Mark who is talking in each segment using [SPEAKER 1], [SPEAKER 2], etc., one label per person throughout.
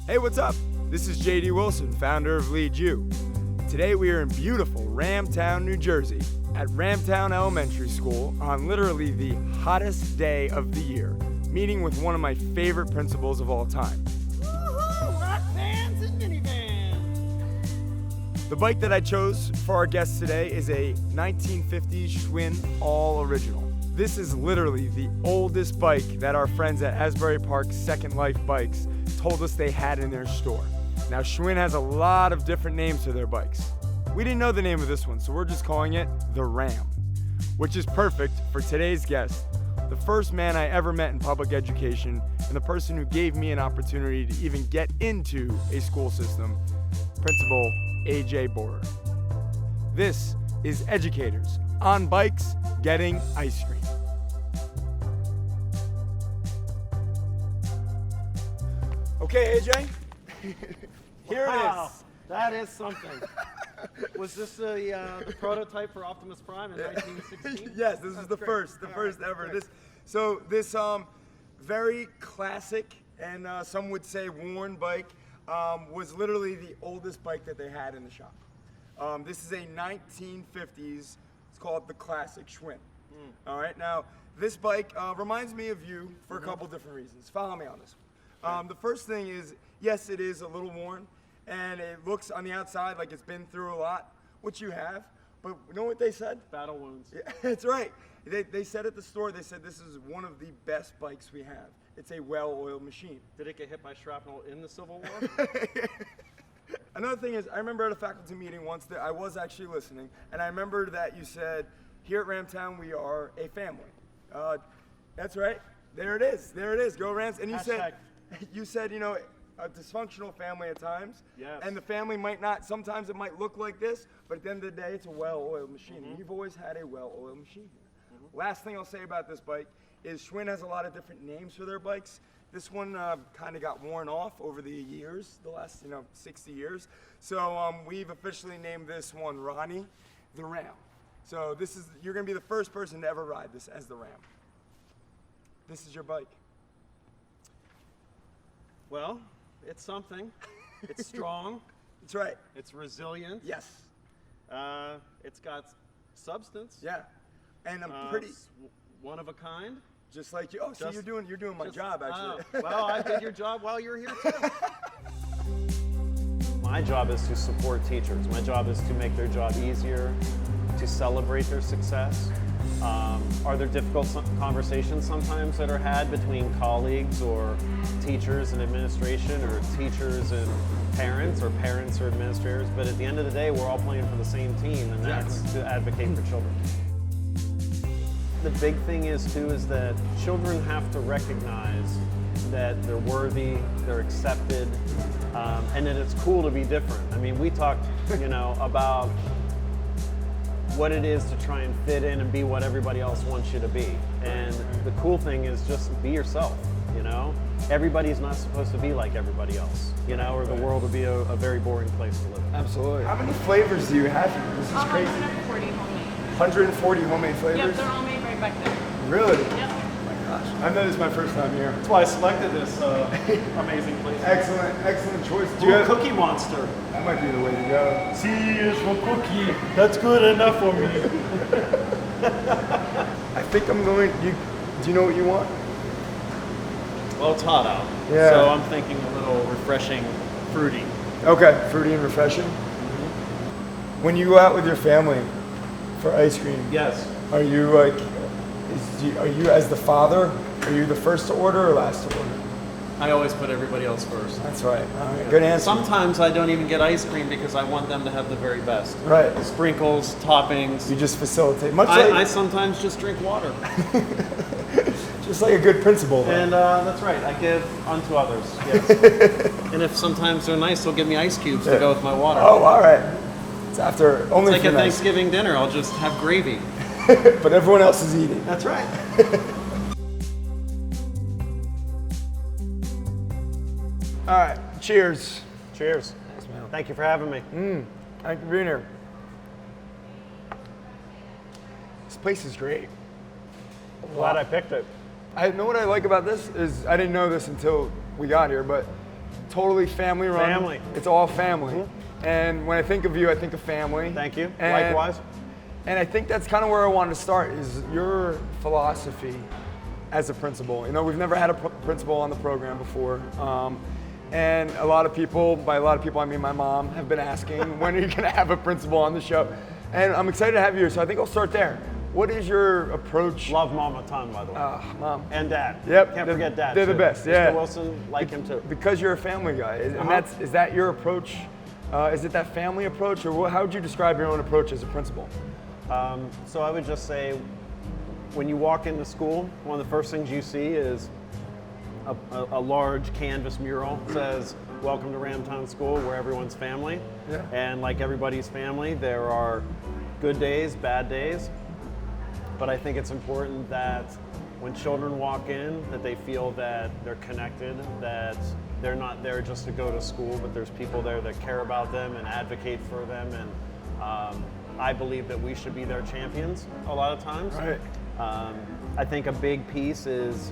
[SPEAKER 1] Hey, what's up? This is JD Wilson, founder of Lead You. Today we are in beautiful Ramtown, New Jersey at Ramtown Elementary School on literally the hottest day of the year, meeting with one of my favorite principals of all time.
[SPEAKER 2] Woohoo! Rock vans and minivans!
[SPEAKER 1] The bike that I chose for our guest today is a 1950s Schwinn All Original. This is literally the oldest bike that our friends at Asbury Park Second Life Bikes told us they had in their store. Now, Schwinn has a lot of different names to their bikes. We didn't know the name of this one, so we're just calling it the Ram, which is perfect for today's guest, the first man I ever met in public education and the person who gave me an opportunity to even get into a school system, Principal A.J. Bohrer. This is Educators on Bikes Getting Ice Cream. Okay, AJ, here
[SPEAKER 2] Wow,
[SPEAKER 1] it is.
[SPEAKER 2] that is something. Was this the prototype for Optimus Prime in 1916?
[SPEAKER 1] Yes, this is the first ever. This very classic and some would say worn bike was literally the oldest bike that they had in the shop. This is a 1950s. It's called the Classic Schwinn. All right, now this bike reminds me of you for a couple different reasons. Follow me on this one. The first thing is, yes, it is a little worn, and it looks on the outside like it's been through a lot, which you have. But you know what they said?
[SPEAKER 2] Battle wounds.
[SPEAKER 1] Yeah, that's right. They said at the store, they said this is one of the best bikes we have. It's a well-oiled machine.
[SPEAKER 2] Did it get hit by shrapnel in the Civil War?
[SPEAKER 1] Another thing is, I remember at a faculty meeting once that I was actually listening, and I remember that you said, here at Ramtown, we are a family. That's right. There it is. There it is. Go Rams. And you said, you know, a dysfunctional family at times.
[SPEAKER 2] Yes.
[SPEAKER 1] And the family might not, sometimes it might look like this, but at the end of the day, it's a well-oiled machine. And you've always had a well-oiled machine here. Last thing I'll say about this bike is Schwinn has a lot of different names for their bikes. This one kind of got worn off over the years, the last 60 years. So we've officially named this one Ronnie the Ram. So you're going to be the first person to ever ride this as the Ram. This is your bike.
[SPEAKER 2] Well, it's something. It's strong.
[SPEAKER 1] That's right.
[SPEAKER 2] It's resilient.
[SPEAKER 1] Yes.
[SPEAKER 2] It's got substance.
[SPEAKER 1] Yeah. And I'm pretty
[SPEAKER 2] It's one of a kind.
[SPEAKER 1] just like you. Oh, so you're doing my job actually.
[SPEAKER 2] Well, I did your job while you're here too.
[SPEAKER 3] My job is to support teachers. My job is to make their job easier, to celebrate their success. Are there difficult conversations sometimes that are had between colleagues or teachers and administration, or teachers and parents, or parents or administrators? But at the end of the day, we're all playing for the same team, and that's to advocate for children. The big thing is that children have to recognize that they're worthy, they're accepted, and that it's cool to be different. I mean, we talked, about what it is to try and fit in and be what everybody else wants you to be. And the cool thing is just be yourself, Everybody's not supposed to be like everybody else, or the world will be a very boring place to live.
[SPEAKER 1] Absolutely. How many flavors do you have here? This is crazy.
[SPEAKER 4] 140 homemade.
[SPEAKER 1] 140 homemade flavors?
[SPEAKER 4] Yep, they're all made right back there.
[SPEAKER 1] Really?
[SPEAKER 4] Yep.
[SPEAKER 1] Oh my gosh. I know this is my first time here.
[SPEAKER 2] That's why I selected this amazing place.
[SPEAKER 1] Excellent choice.
[SPEAKER 2] Cookie Monster.
[SPEAKER 1] That might be the way to go.
[SPEAKER 2] Cheers for cookie. That's good enough for me.
[SPEAKER 1] I think I'm going, do you know what you want?
[SPEAKER 2] Well, it's hot out.
[SPEAKER 1] Yeah.
[SPEAKER 2] So I'm thinking a little refreshing, fruity.
[SPEAKER 1] Okay, fruity and refreshing. When you go out with your family for ice cream,
[SPEAKER 2] Yes.
[SPEAKER 1] are you like, are you as the father, are you the first to order or last to order?
[SPEAKER 2] I always put everybody else first.
[SPEAKER 1] That's right. All right. Good answer.
[SPEAKER 2] Sometimes I don't even get ice cream because I want them to have the very best.
[SPEAKER 1] Right.
[SPEAKER 2] Sprinkles, toppings.
[SPEAKER 1] You just facilitate. Much
[SPEAKER 2] I
[SPEAKER 1] like,
[SPEAKER 2] sometimes just drink water.
[SPEAKER 1] just like a good principal.
[SPEAKER 2] And that's right. I give unto others. Yes. And if sometimes they're nice, they'll give me ice cubes to go with my water.
[SPEAKER 1] Oh, all right. It's after only
[SPEAKER 2] It's like
[SPEAKER 1] for
[SPEAKER 2] at
[SPEAKER 1] nice.
[SPEAKER 2] Thanksgiving dinner, I'll just have gravy.
[SPEAKER 1] But everyone else is eating.
[SPEAKER 2] That's right.
[SPEAKER 1] All right. Cheers.
[SPEAKER 3] Cheers. Thank you for having me.
[SPEAKER 1] Thank you for being here. This place is great.
[SPEAKER 3] Glad I picked it.
[SPEAKER 1] I know what I like about this is I didn't know this until we got here, but totally family run.
[SPEAKER 3] Family.
[SPEAKER 1] It's all family. And when I think of you, I think of family.
[SPEAKER 3] Thank you.
[SPEAKER 1] And-
[SPEAKER 3] Likewise.
[SPEAKER 1] And I think that's kind of where I wanted to start, is your philosophy as a principal. You know, we've never had a principal on the program before. And a lot of people, by a lot of people I mean my mom, have been asking, when are you going to have a principal on the show? And I'm excited to have you here, so I think I'll start there. What is your approach?
[SPEAKER 3] Love Mom a ton, by the way.
[SPEAKER 1] Mom.
[SPEAKER 3] And Dad.
[SPEAKER 1] Yep.
[SPEAKER 3] Can't forget Dad.
[SPEAKER 1] They're the
[SPEAKER 3] too.
[SPEAKER 1] best, yeah.
[SPEAKER 3] Mr. Wilson, like him too.
[SPEAKER 1] Because you're a family guy. And is that your approach? Is it that family approach, or how would you describe your own approach as a principal?
[SPEAKER 3] So I would just say, when you walk into school, one of the first things you see is a large canvas mural that says, "Welcome to Ramtown School, where everyone's family."
[SPEAKER 1] Yeah.
[SPEAKER 3] And like everybody's family, there are good days, bad days. But I think it's important that when children walk in, that they feel that they're connected, that they're not there just to go to school, but there's people there that care about them and advocate for them. And I believe that we should be their champions a lot of times.
[SPEAKER 1] Right.
[SPEAKER 3] I think a big piece is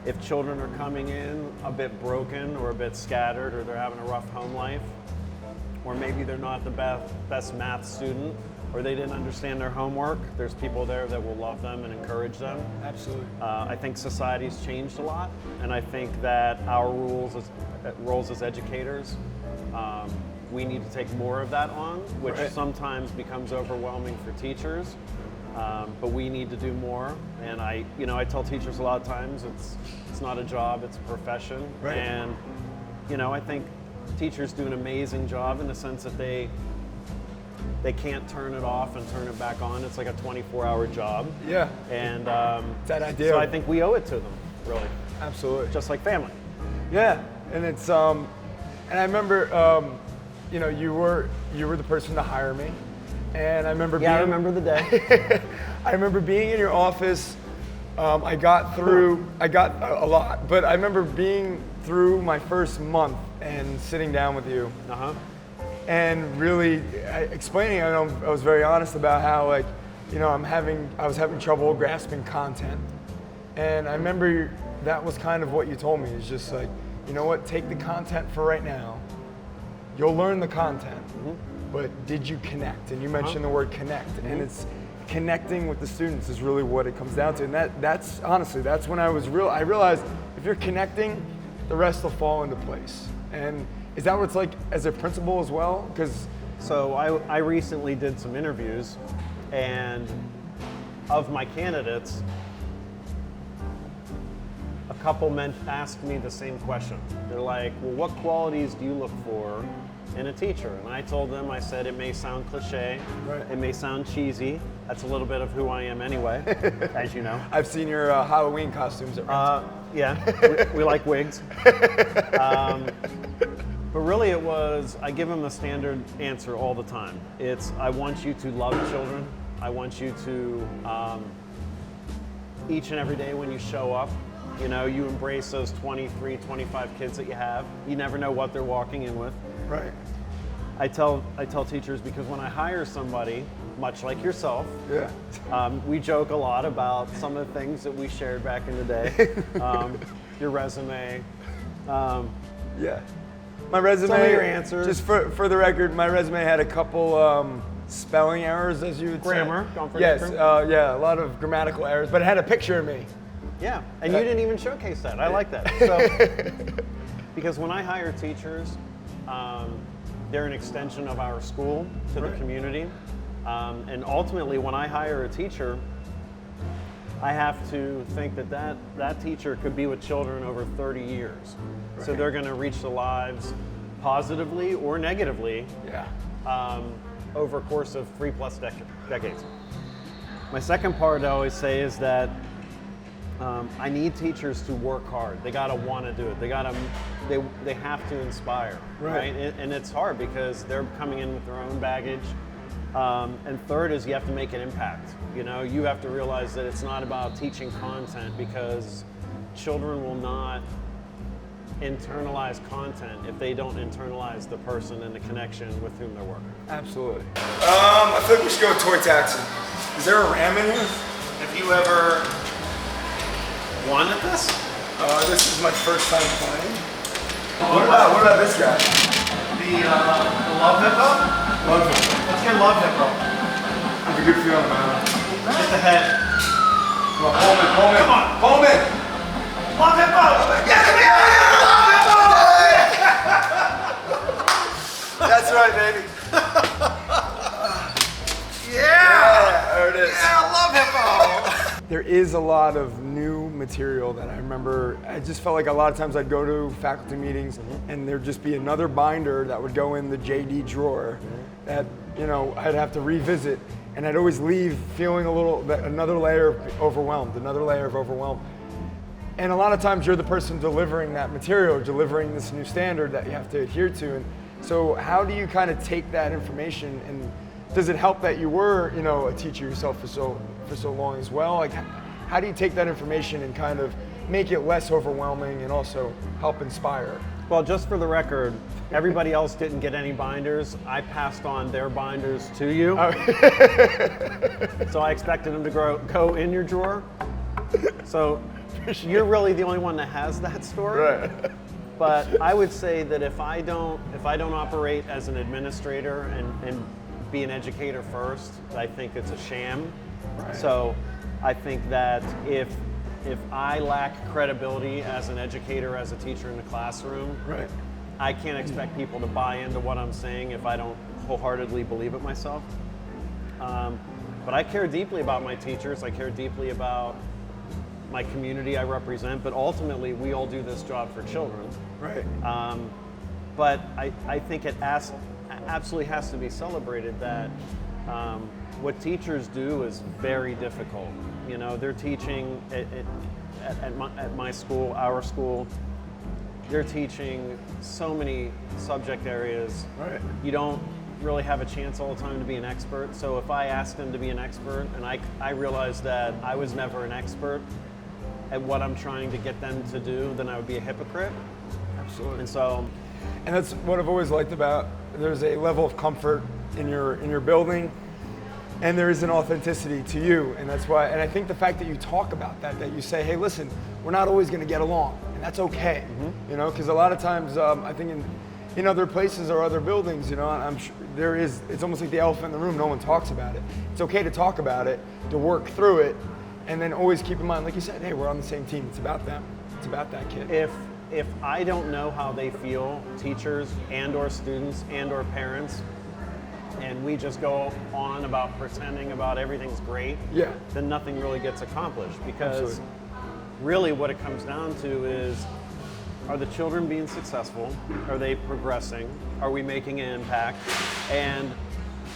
[SPEAKER 3] if children are coming in a bit broken or a bit scattered, or they're having a rough home life, or maybe they're not the best math student, or they didn't understand their homework, there's people there that will love them and encourage them.
[SPEAKER 1] Absolutely.
[SPEAKER 3] I think society's changed a lot, and I think that our roles as educators, we need to take more of that on, which
[SPEAKER 1] Right.
[SPEAKER 3] sometimes becomes overwhelming for teachers. But we need to do more, and I tell teachers a lot of times it's not a job, it's a profession.
[SPEAKER 1] Right.
[SPEAKER 3] And I think teachers do an amazing job in the sense that they can't turn it off and turn it back on. It's like a 24-hour job.
[SPEAKER 1] Yeah.
[SPEAKER 3] And
[SPEAKER 1] It's that idea.
[SPEAKER 3] so I think we owe it to them, really,
[SPEAKER 1] Absolutely.
[SPEAKER 3] just like family.
[SPEAKER 1] Yeah, and it's and I remember you were the person to hire me, and I remember
[SPEAKER 3] Yeah, I remember the day.
[SPEAKER 1] I remember being in your office. I got a lot, but I remember being through my first month and sitting down with you and really explaining. I was very honest about how I was having trouble grasping content, and I remember that was kind of what you told me. It's just like, you know what, take the content for right now. You'll learn the content, but did you connect? And you mentioned the word connect, and it's connecting with the students is really what it comes down to. And that's honestly, that's when I realized if you're connecting, the rest will fall into place. And is that what it's like as a principal as well? Because
[SPEAKER 3] So I recently did some interviews, and of my candidates, a couple asked me the same question. They're like, well, what qualities do you look for in a teacher? And I told them, I said, it may sound cliche,
[SPEAKER 1] Right.
[SPEAKER 3] it may sound cheesy. That's a little bit of who I am anyway, as you know.
[SPEAKER 1] I've seen your Halloween costumes at Ramtown.
[SPEAKER 3] Yeah, we like wigs. But really I give them a standard answer all the time. It's, I want you to love children. I want you to, each and every day when you show up, you embrace those 23, 25 kids that you have. You never know what they're walking in with.
[SPEAKER 1] Right.
[SPEAKER 3] I tell teachers, because when I hire somebody, much like yourself,
[SPEAKER 1] Yeah.
[SPEAKER 3] we joke a lot about some of the things that we shared back in the day. Your resume.
[SPEAKER 1] Yeah. My resume.
[SPEAKER 3] Some of your answers.
[SPEAKER 1] Just for the record, my resume had a couple spelling errors, as you would
[SPEAKER 3] Grammar.
[SPEAKER 1] say.
[SPEAKER 3] Don't forget
[SPEAKER 1] Yes.
[SPEAKER 3] grammar.
[SPEAKER 1] Yeah. A lot of grammatical errors, but it had a picture of me.
[SPEAKER 3] Yeah, and you didn't even showcase that. I like that. So, because when I hire teachers, they're an extension of our school to the community. And ultimately, when I hire a teacher, I have to think that teacher could be with children over 30 years. Right. So they're going to reach the lives positively or negatively over a course of 3+ decades. My second part I always say is that I need teachers to work hard. They gotta want to do it. They have to inspire, right? And it's hard because they're coming in with their own baggage. And third is you have to make an impact. You have to realize that it's not about teaching content, because children will not internalize content if they don't internalize the person and the connection with whom they're working.
[SPEAKER 1] Absolutely. I feel like we should go with toy taxi. Is there a ram in here?
[SPEAKER 3] Have you ever won at this?
[SPEAKER 1] This is my first time playing. What about this guy?
[SPEAKER 2] The love hippo?
[SPEAKER 1] Love him.
[SPEAKER 2] Let's get love hippo.
[SPEAKER 1] Have a good feeling, man.
[SPEAKER 2] Get the head.
[SPEAKER 1] Come on, Coleman.
[SPEAKER 2] Come on.
[SPEAKER 1] Coleman.
[SPEAKER 2] Love hippo!
[SPEAKER 1] That's right, baby.
[SPEAKER 2] Yeah!
[SPEAKER 1] There it is.
[SPEAKER 2] Yeah, love hippo!
[SPEAKER 1] There is a lot of new material that I remember. I just felt like a lot of times I'd go to faculty meetings and there'd just be another binder that would go in the JD drawer that, you know, I'd have to revisit, and I'd always leave feeling another layer of overwhelmed. And a lot of times you're the person delivering that material, delivering this new standard that you have to adhere to. And so how do you kind of take that information, and does it help that you were, you know, a teacher yourself for so long as well? Like, how do you take that information and kind of make it less overwhelming and also help inspire?
[SPEAKER 3] Well, just for the record, everybody else didn't get any binders. I passed on their binders to you. So I expected them to go in your drawer. So you're really the only one that has that story.
[SPEAKER 1] Right.
[SPEAKER 3] But I would say that if I don't operate as an administrator and be an educator first, I think it's a sham.
[SPEAKER 1] Right.
[SPEAKER 3] So I think that if I lack credibility as an educator, as a teacher in the classroom,
[SPEAKER 1] Right.
[SPEAKER 3] I can't expect people to buy into what I'm saying if I don't wholeheartedly believe it myself. But I care deeply about my teachers. I care deeply about my community I represent, but ultimately we all do this job for children.
[SPEAKER 1] Right.
[SPEAKER 3] But I think it absolutely has to be celebrated that what teachers do is very difficult. You know, they're teaching at my school, our school, they're teaching so many subject areas.
[SPEAKER 1] Right.
[SPEAKER 3] You don't really have a chance all the time to be an expert. So if I ask them to be an expert and I realized that I was never an expert at what I'm trying to get them to do, then I would be a hypocrite.
[SPEAKER 1] Absolutely.
[SPEAKER 3] And
[SPEAKER 1] that's what I've always liked about, there's a level of comfort in your building, and there is an authenticity to you, and that's why, and I think the fact that you talk about that you say, hey, listen, we're not always gonna get along, and that's okay, you know, because a lot of times, I think in other places or other buildings, you know, I'm sure it's almost like the elephant in the room, no one talks about it. It's okay to talk about it, to work through it, and then always keep in mind, like you said, hey, we're on the same team, it's about them, it's about that kid.
[SPEAKER 3] if I don't know how they feel, teachers and or students and or parents, and we just go on about pretending about everything's great,
[SPEAKER 1] Yeah.
[SPEAKER 3] then nothing really gets accomplished, because
[SPEAKER 1] Absolutely.
[SPEAKER 3] really what it comes down to is, are the children being successful? Are they progressing? Are we making an impact? And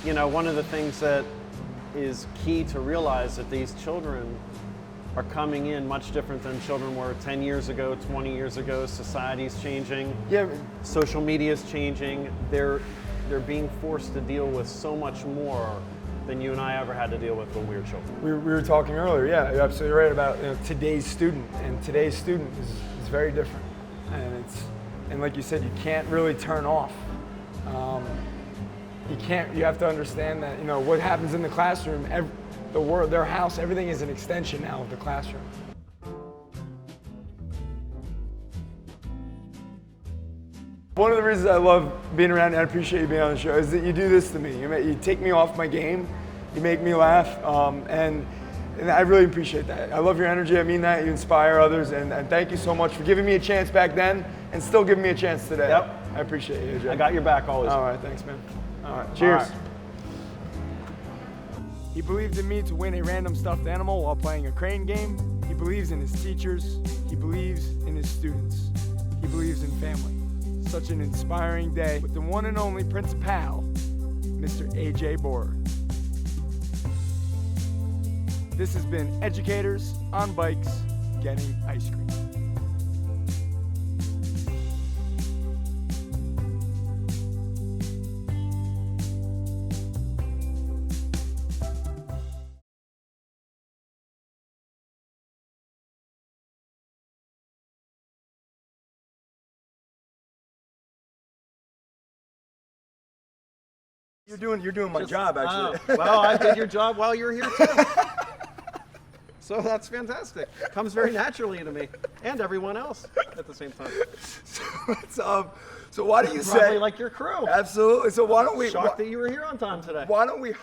[SPEAKER 3] you know, one of the things that is key to realize that these children are coming in much different than children were 10 years ago, 20 years ago. Society's changing.
[SPEAKER 1] Yeah.
[SPEAKER 3] Social media's changing. They're being forced to deal with so much more than you and I ever had to deal with when we were children.
[SPEAKER 1] We were talking earlier, yeah, you're absolutely right about, you know, today's student, and today's student is very different, and like you said, you can't really turn off. You have to understand that, you know, what happens in the classroom, the world, their house, everything is an extension now of the classroom. One of the reasons I love being around, and I appreciate you being on the show, is that you do this to me. You take me off my game, you make me laugh, and I really appreciate that. I love your energy, I mean that, you inspire others, and thank you so much for giving me a chance back then, and still giving me a chance today.
[SPEAKER 3] Yep.
[SPEAKER 1] I appreciate you, AJ.
[SPEAKER 3] I got your back always.
[SPEAKER 1] All right, thanks, man. All right, cheers.
[SPEAKER 3] All right.
[SPEAKER 1] He believed in me to win a random stuffed animal while playing a crane game. He believes in his teachers. He believes in his students. He believes in family. Such an inspiring day with the one and only Principal, Mr. AJ Bohrer. This has been Educators on Bikes Getting Ice Cream. You're doing my job, actually.
[SPEAKER 3] Well, I did your job while you were here too.
[SPEAKER 2] So that's fantastic. Comes very naturally to me and everyone else at the same time.
[SPEAKER 1] So why don't you
[SPEAKER 2] Probably
[SPEAKER 1] say?
[SPEAKER 2] like your crew.
[SPEAKER 1] Absolutely. So why don't we?
[SPEAKER 2] Shocked that you were here on time today.
[SPEAKER 1] Why don't we